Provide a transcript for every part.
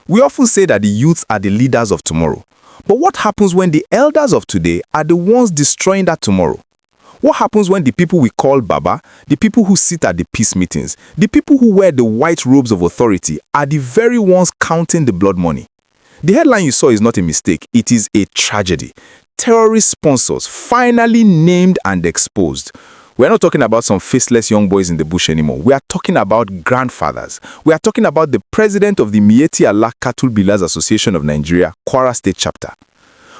We often say that the youths are the leaders of tomorrow. But what happens when the elders of today are the ones destroying that tomorrow? What happens when the people we call Baba, the people who sit at the peace meetings, the people who wear the white robes of authority are the very ones counting the blood money? The headline you saw is not a mistake, it is a tragedy. Terrorist sponsors finally named and exposed. We're not talking about some faceless young boys in the bush anymore. We are talking about grandfathers. We are talking about the president of the Miyetti Allah Cattle Billers Association of Nigeria, Kwara State Chapter.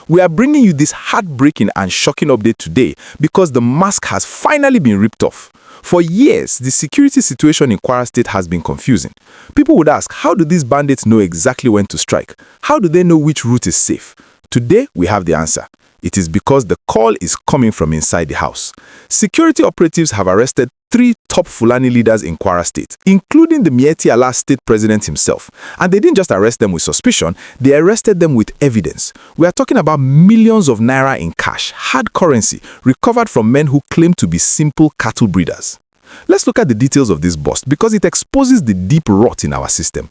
We are bringing you this heartbreaking and shocking update today because the mask has finally been ripped off. For years, the security situation in Kwara State has been confusing. People would ask, how do these bandits know exactly when to strike? How do they know which route is safe? Today, we have the answer. It is because the call is coming from inside the house. Security operatives have arrested 3 top Fulani leaders in Kwara State, including the Miyetti Allah state president himself. And they didn't just arrest them with suspicion, they arrested them with evidence. We are talking about millions of naira in cash, hard currency, recovered from men who claim to be simple cattle breeders. Let's look at the details of this bust because it exposes the deep rot in our system.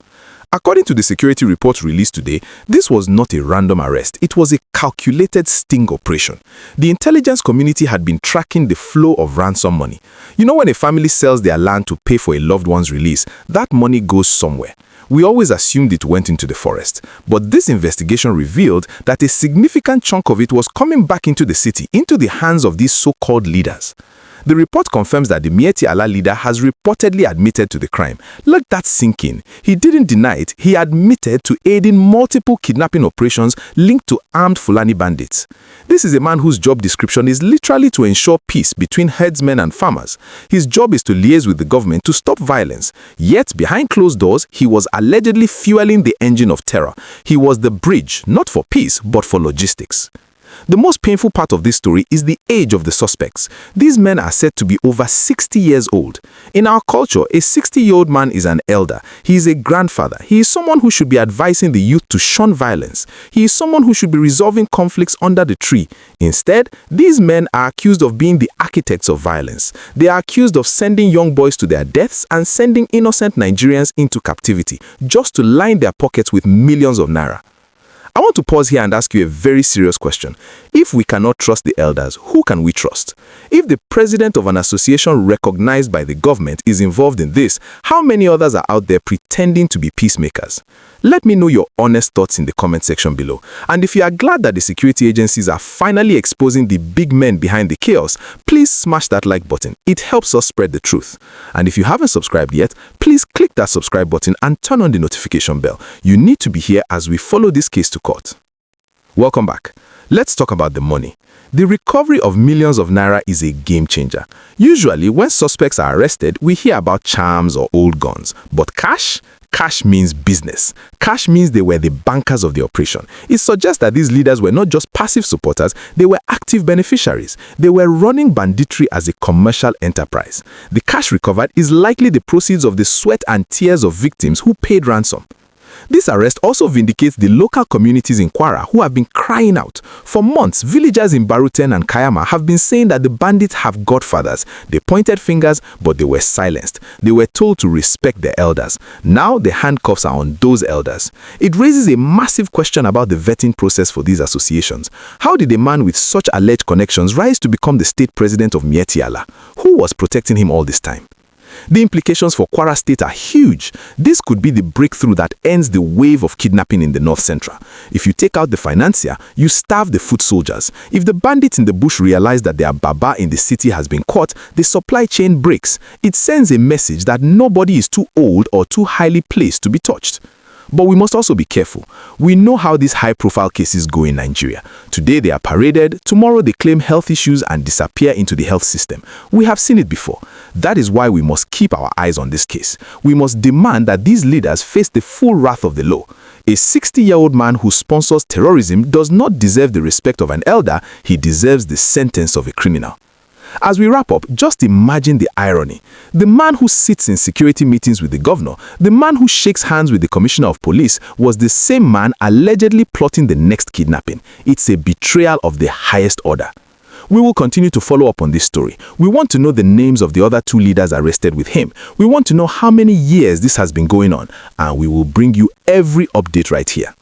According to the security report released today, this was not a random arrest. It was a calculated sting operation. The intelligence community had been tracking the flow of ransom money. You know, when a family sells their land to pay for a loved one's release, that money goes somewhere. We always assumed it went into the forest. But this investigation revealed that a significant chunk of it was coming back into the city, into the hands of these so-called leaders. The report confirms that the Miyetti Allah leader has reportedly admitted to the crime. Let that sink in. He didn't deny it. He admitted to aiding multiple kidnapping operations linked to armed Fulani bandits. This is a man whose job description is literally to ensure peace between herdsmen and farmers. His job is to liaise with the government to stop violence. Yet, behind closed doors, he was allegedly fueling the engine of terror. He was the bridge, not for peace, but for logistics. The most painful part of this story is the age of the suspects. These men are said to be over 60 years old. In our culture, a 60-year-old man is an elder. He is a grandfather. He is someone who should be advising the youth to shun violence. He is someone who should be resolving conflicts under the tree. Instead, these men are accused of being the architects of violence. They are accused of sending young boys to their deaths and sending innocent Nigerians into captivity, just to line their pockets with millions of naira. I want to pause here and ask you a very serious question. If we cannot trust the elders, who can we trust? If the president of an association recognized by the government is involved in this, how many others are out there pretending to be peacemakers? Let me know your honest thoughts in the comment section below. And if you are glad that the security agencies are finally exposing the big men behind the chaos, please smash that like button. It helps us spread the truth. And if you haven't subscribed yet, please click that subscribe button and turn on the notification bell. You need to be here as we follow this case to court. Welcome back. Let's talk about the money. The recovery of millions of naira is a game changer. Usually, when suspects are arrested, we hear about charms or old guns. But cash? Cash means business. Cash means they were the bankers of the operation. It suggests that these leaders were not just passive supporters, they were active beneficiaries. They were running banditry as a commercial enterprise. The cash recovered is likely the proceeds of the sweat and tears of victims who paid ransom. This arrest also vindicates the local communities in Kwara who have been crying out. For months, villagers in Baruten and Kayama have been saying that the bandits have godfathers. They pointed fingers, but they were silenced. They were told to respect their elders. Now the handcuffs are on those elders. It raises a massive question about the vetting process for these associations. How did a man with such alleged connections rise to become the state president of Miyetti Allah? Who was protecting him all this time? The implications for Kwara State are huge. This could be the breakthrough that ends the wave of kidnapping in the North Central. If you take out the financier, you starve the foot soldiers. If the bandits in the bush realize that their baba in the city has been caught, the supply chain breaks. It sends a message that nobody is too old or too highly placed to be touched. But we must also be careful. We know how these high-profile cases go in Nigeria. Today they are paraded, tomorrow they claim health issues and disappear into the health system. We have seen it before. That is why we must keep our eyes on this case. We must demand that these leaders face the full wrath of the law. A 60-year-old man who sponsors terrorism does not deserve the respect of an elder, he deserves the sentence of a criminal. As we wrap up, just imagine the irony. The man who sits in security meetings with the governor, the man who shakes hands with the commissioner of police, was the same man allegedly plotting the next kidnapping. It's a betrayal of the highest order. We will continue to follow up on this story. We want to know the names of the other 2 leaders arrested with him. We want to know how many years this has been going on, and we will bring you every update right here.